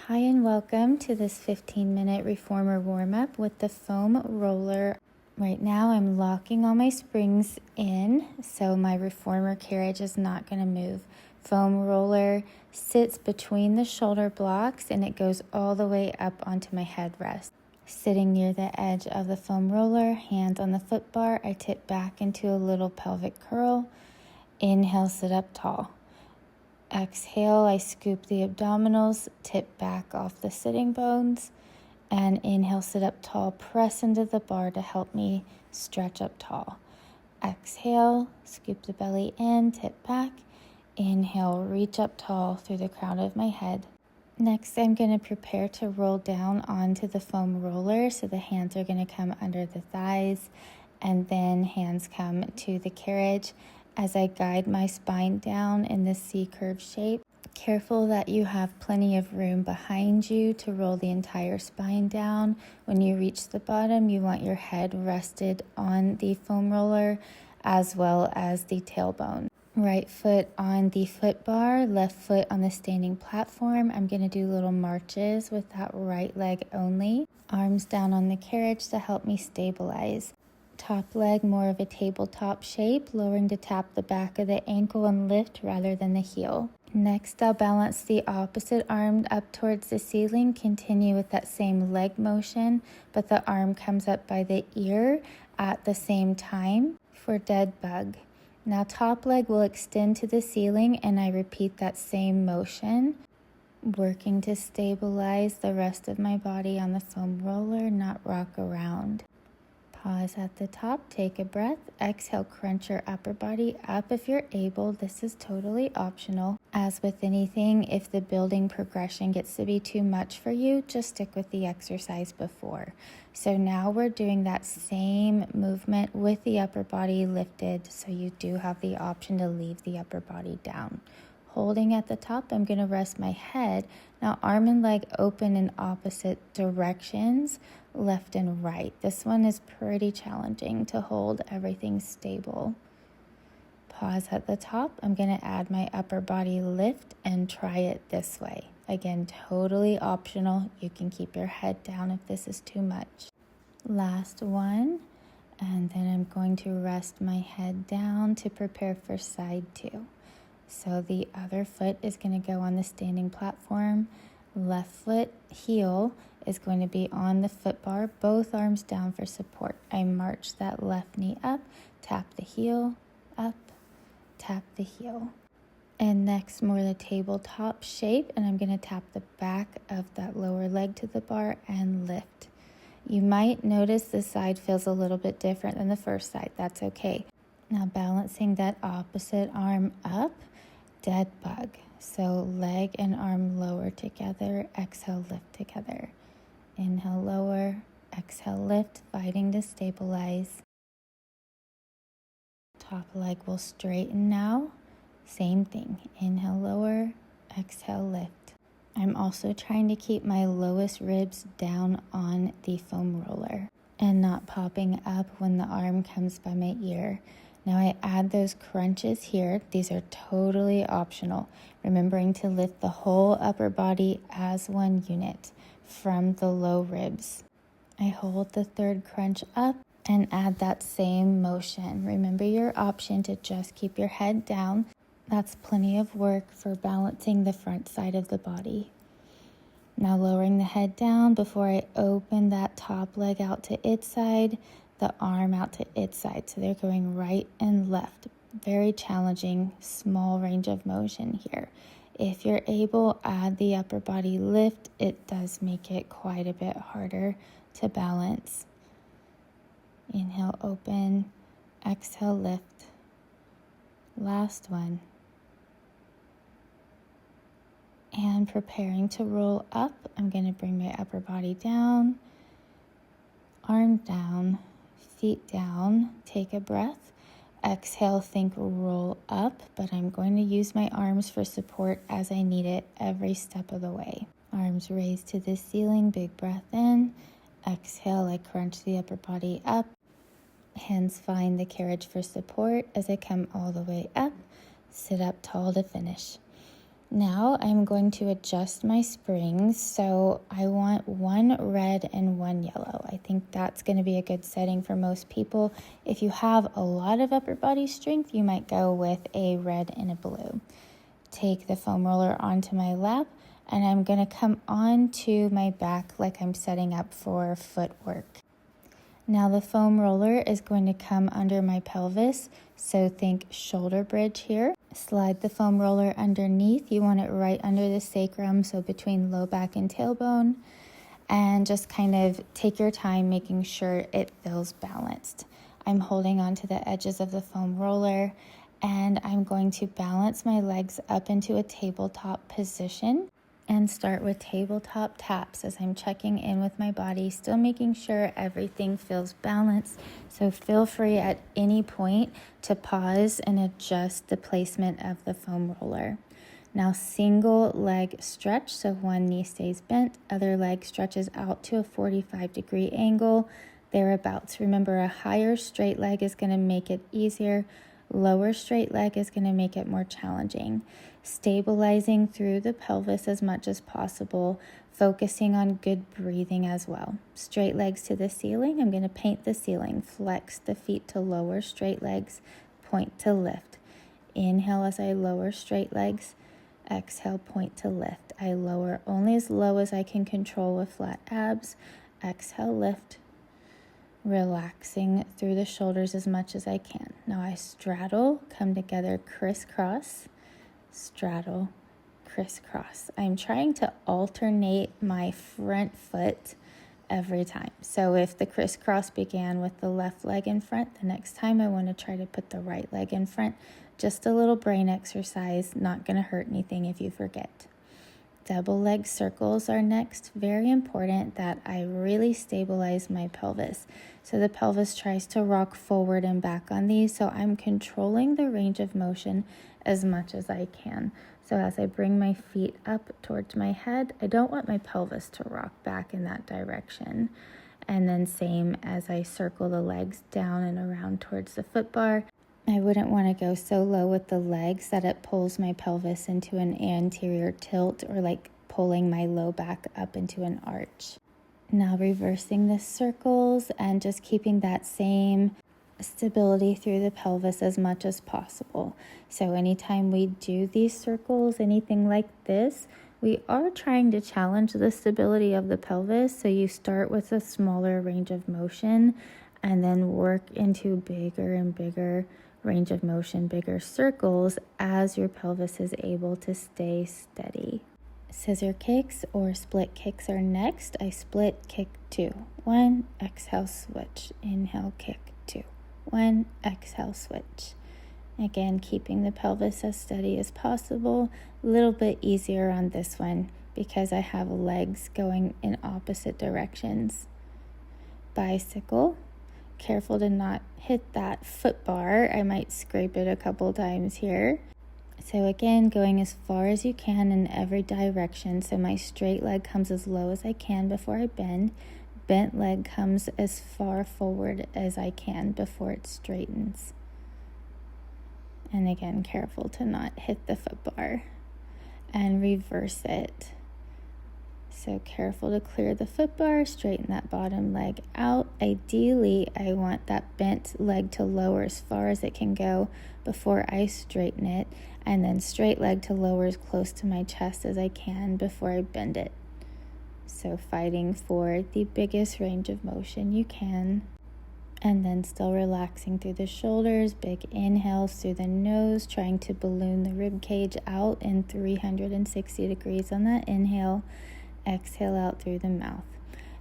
Hi and welcome to this 15-minute reformer warm-up with the foam roller. Right now I'm locking all my springs in so my reformer carriage is not going to move. Foam roller sits between the shoulder blocks and it goes all the way up onto my headrest. Sitting near the edge of the foam roller, hands on the foot bar, I tip back into a little pelvic curl. Inhale, sit up tall. Exhale, I scoop the abdominals, tip back off the sitting bones, and inhale, sit up tall, press into the bar to help me stretch up tall. Exhale, scoop the belly in, tip back. Inhale, reach up tall through the crown of my head. Next, I'm going to prepare to roll down onto the foam roller, so the hands are going to come under the thighs, and then hands come to the carriage. As I guide my spine down in this C-curve shape, careful that you have plenty of room behind you to roll the entire spine down. When you reach the bottom, you want your head rested on the foam roller as well as the tailbone. Right foot on the foot bar, left foot on the standing platform. I'm going to do little marches with that right leg only. Arms down on the carriage to help me stabilize. Top leg more of a tabletop shape, lowering to tap the back of the ankle and lift rather than the heel. Next, I'll balance the opposite arm up towards the ceiling, continue with that same leg motion, but the arm comes up by the ear at the same time for dead bug. Now top leg will extend to the ceiling and I repeat that same motion, working to stabilize the rest of my body on the foam roller, not rock around. Pause at the top, take a breath, exhale, crunch your upper body up if you're able. This is totally optional. As with anything, if the building progression gets to be too much for you, just stick with the exercise before. So now we're doing that same movement with the upper body lifted, so you do have the option to leave the upper body down. Holding at the top, I'm going to rest my head. Now arm and leg open in opposite directions, left and right. This one is pretty challenging to hold everything stable. Pause at the top. I'm going to add my upper body lift and try it this way. Again, totally optional. You can keep your head down if this is too much. Last one. And then I'm going to rest my head down to prepare for side two. So the other foot is going to go on the standing platform. Left foot heel is going to be on the foot bar, both arms down for support. I march that left knee up, tap the heel, up, tap the heel. And next, more the tabletop shape, and I'm going to tap the back of that lower leg to the bar and lift. You might notice this side feels a little bit different than the first side. That's okay. Now balancing that opposite arm up, dead bug. So leg and arm lower together, exhale, lift together. Inhale, lower, exhale, lift, fighting to stabilize. Top leg will straighten now. Same thing. Inhale, lower, exhale, lift. I'm also trying to keep my lowest ribs down on the foam roller and not popping up when the arm comes by my ear. Now I add those crunches here. These are totally optional. Remembering to lift the whole upper body as one unit from the low ribs. I hold the third crunch up and add that same motion. Remember your option to just keep your head down. That's plenty of work for balancing the front side of the body. Now lowering the head down before I open that top leg out to its side, the arm out to its side. So they're going right and left. Very challenging, small range of motion here. If you're able, add the upper body lift. It does make it quite a bit harder to balance. Inhale, open. Exhale, lift. Last one. And preparing to roll up, I'm going to bring my upper body down, arm down, feet down, take a breath. Exhale, think roll up, but I'm going to use my arms for support as I need it every step of the way. Arms raised to the ceiling, big breath in. Exhale, I crunch the upper body up. Hands find the carriage for support as I come all the way up. Sit up tall to finish. Now I'm going to adjust my springs, so I want one red and one yellow. I think that's going to be a good setting for most people. If you have a lot of upper body strength, you might go with a red and a blue. Take the foam roller onto my lap, and I'm going to come onto my back like I'm setting up for footwork. Now the foam roller is going to come under my pelvis, so think shoulder bridge here. Slide the foam roller underneath. You want it right under the sacrum, so between low back and tailbone. And just kind of take your time making sure it feels balanced. I'm holding onto the edges of the foam roller, and I'm going to balance my legs up into a tabletop position and start with tabletop taps as I'm checking in with my body, still making sure everything feels balanced. So feel free at any point to pause and adjust the placement of the foam roller. Now single leg stretch, so one knee stays bent, other leg stretches out to a 45-degree angle, thereabouts. Remember, a higher straight leg is going to make it easier. Lower straight leg is going to make it more challenging. Stabilizing through the pelvis as much as possible, focusing on good breathing as well. Straight legs to the ceiling. I'm going to paint the ceiling. Flex the feet to lower straight legs. Point to lift. Inhale as I lower straight legs. Exhale, point to lift. I lower only as low as I can control with flat abs. Exhale, lift. Relaxing through the shoulders as much as I can. Now I straddle, come together, crisscross, straddle, crisscross. I'm trying to alternate my front foot every time. So if the crisscross began with the left leg in front, the next time I want to try to put the right leg in front. Just a little brain exercise, not going to hurt anything if you forget. Double leg circles are next. Very important that I really stabilize my pelvis. So the pelvis tries to rock forward and back on these, so I'm controlling the range of motion as much as I can. So as I bring my feet up towards my head, I don't want my pelvis to rock back in that direction. And then same as I circle the legs down and around towards the foot bar. I wouldn't want to go so low with the legs that it pulls my pelvis into an anterior tilt or like pulling my low back up into an arch. Now reversing the circles and just keeping that same stability through the pelvis as much as possible. So anytime we do these circles, anything like this, we are trying to challenge the stability of the pelvis. So you start with a smaller range of motion and then work into bigger and bigger range of motion, bigger circles as your pelvis is able to stay steady. Scissor kicks or split kicks are next. I split, kick 2. 1, exhale, switch. Inhale, kick 2. 1, exhale, switch. Again, keeping the pelvis as steady as possible. A little bit easier on this one because I have legs going in opposite directions. Bicycle. Careful to not hit that foot bar. I might scrape it a couple times here. So again, going as far as you can in every direction. So my straight leg comes as low as I can before I bend. Bent leg comes as far forward as I can before it straightens. And again, careful to not hit the foot bar. And reverse it. So careful to clear the foot bar, straighten that bottom leg out. Ideally, I want that bent leg to lower as far as it can go before I straighten it, and then straight leg to lower as close to my chest as I can before I bend it. So fighting for the biggest range of motion you can, and then still relaxing through the shoulders, big inhales through the nose, trying to balloon the rib cage out in 360 degrees on that inhale. Exhale out through the mouth.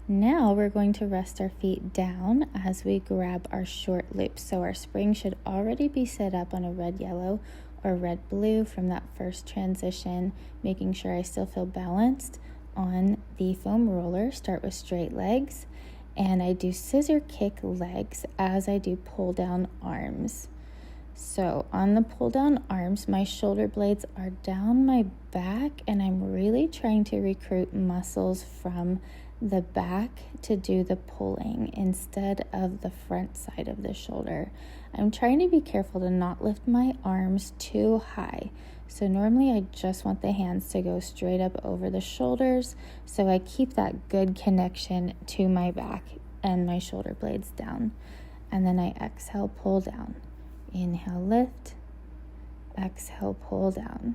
Now we're going to rest our feet down as we grab our short loops. So our spring should already be set up on a red, yellow, or red, blue from that first transition, making sure I still feel balanced on the foam roller. Start with straight legs, and I do scissor kick legs as I do pull down arms. So on the pull down arms, my shoulder blades are down my back, and I'm really trying to recruit muscles from the back to do the pulling instead of the front side of the shoulder. I'm trying to be careful to not lift my arms too high. So normally I just want the hands to go straight up over the shoulders, so I keep that good connection to my back and my shoulder blades down. And then I exhale, pull down. Inhale, lift. Exhale, pull down.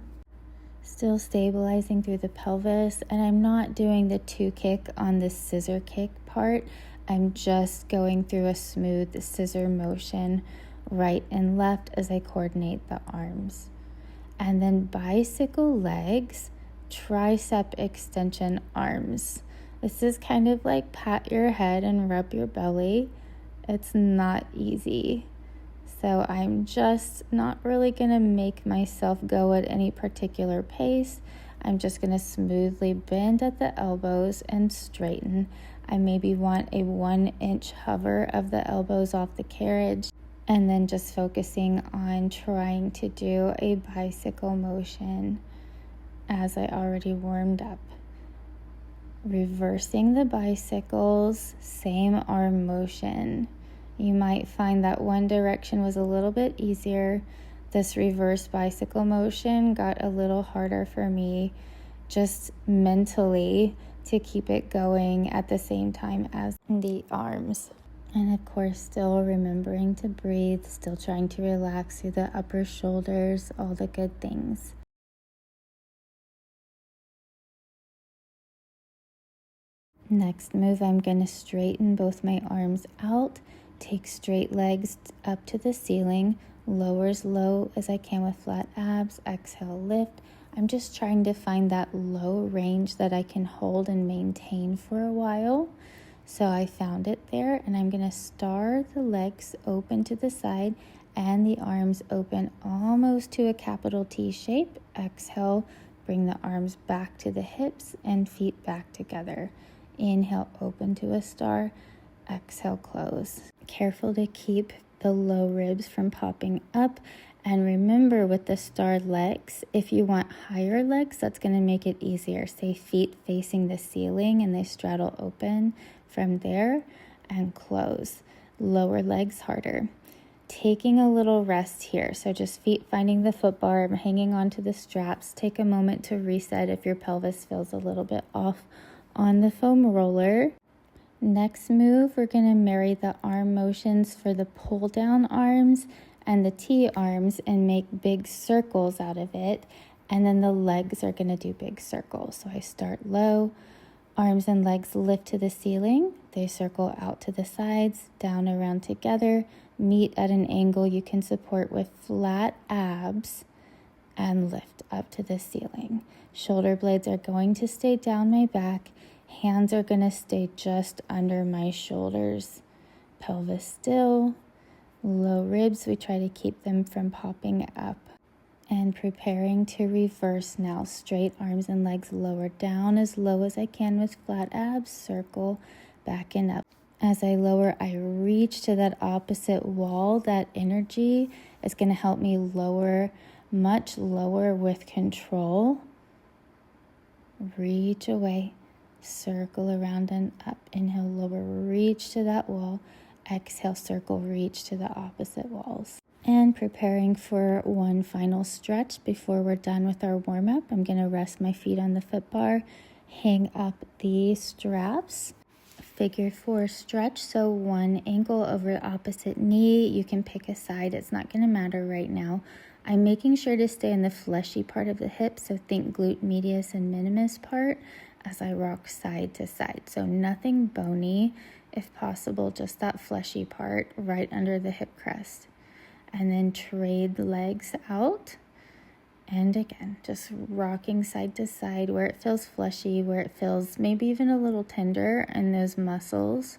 Still stabilizing through the pelvis, and I'm not doing the 2 kick on the scissor kick part. I'm just going through a smooth scissor motion right and left as I coordinate the arms. And then bicycle legs, tricep extension arms. This is kind of like pat your head and rub your belly. It's not easy. So I'm just not really going to make myself go at any particular pace. I'm just going to smoothly bend at the elbows and straighten. I maybe want a 1-inch hover of the elbows off the carriage, and then just focusing on trying to do a bicycle motion as I already warmed up. Reversing the bicycles, same arm motion. You might find that one direction was a little bit easier. This reverse bicycle motion got a little harder for me, just mentally, to keep it going at the same time as the arms. And of course, still remembering to breathe, still trying to relax through the upper shoulders, all the good things. Next move, I'm going to straighten both my arms out. Take straight legs up to the ceiling, lower as low as I can with flat abs, exhale, lift. I'm just trying to find that low range that I can hold and maintain for a while. So I found it there, and I'm going to star the legs open to the side and the arms open almost to a capital T shape. Exhale, bring the arms back to the hips and feet back together. Inhale, open to a star. Exhale, close. Careful to keep the low ribs from popping up. And remember, with the starred legs, if you want higher legs, that's going to make it easier. Say feet facing the ceiling and they straddle open from there, and close. Lower legs harder. Taking a little rest here. So just feet finding the foot bar, hanging onto the straps. Take a moment to reset if your pelvis feels a little bit off on the foam roller. Next move, we're going to marry the arm motions for the pull down arms and the T arms and make big circles out of it. And then the legs are going to do big circles. So I start low, arms and legs lift to the ceiling. They circle out to the sides, down around together, meet at an angle you can support with flat abs, and lift up to the ceiling. Shoulder blades are going to stay down my back. Hands are going to stay just under my shoulders. Pelvis still. Low ribs, we try to keep them from popping up. And preparing to reverse now. Straight arms and legs lower down as low as I can with flat abs. Circle back and up. As I lower, I reach to that opposite wall. That energy is going to help me lower, much lower with control. Reach away. Circle around and up. Inhale, lower, reach to that wall. Exhale, circle, reach to the opposite walls. And preparing for one final stretch before we're done with our warm-up. I'm going to rest my feet on the foot bar, hang up the straps. Figure 4 stretch, so one ankle over the opposite knee. You can pick a side. It's not going to matter right now. I'm making sure to stay in the fleshy part of the hip, so think glute medius and minimus part, as I rock side to side. So nothing bony, if possible, just that fleshy part right under the hip crest. And then trade the legs out. And again, just rocking side to side where it feels fleshy, where it feels maybe even a little tender in those muscles.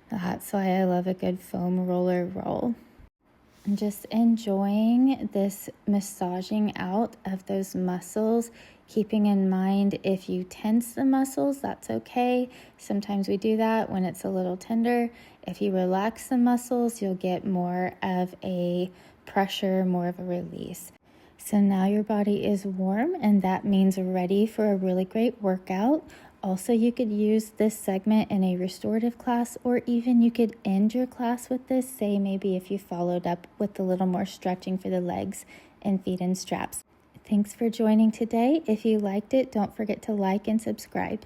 That's why I love a good foam roller roll. And just enjoying this massaging out of those muscles, keeping in mind if you tense the muscles, that's okay. Sometimes we do that when it's a little tender. If you relax the muscles, you'll get more of a pressure, more of a release. So now your body is warm, and that means ready for a really great workout. Also, you could use this segment in a restorative class, or even you could end your class with this, say maybe if you followed up with a little more stretching for the legs and feet and straps. Thanks for joining today. If you liked it, don't forget to like and subscribe.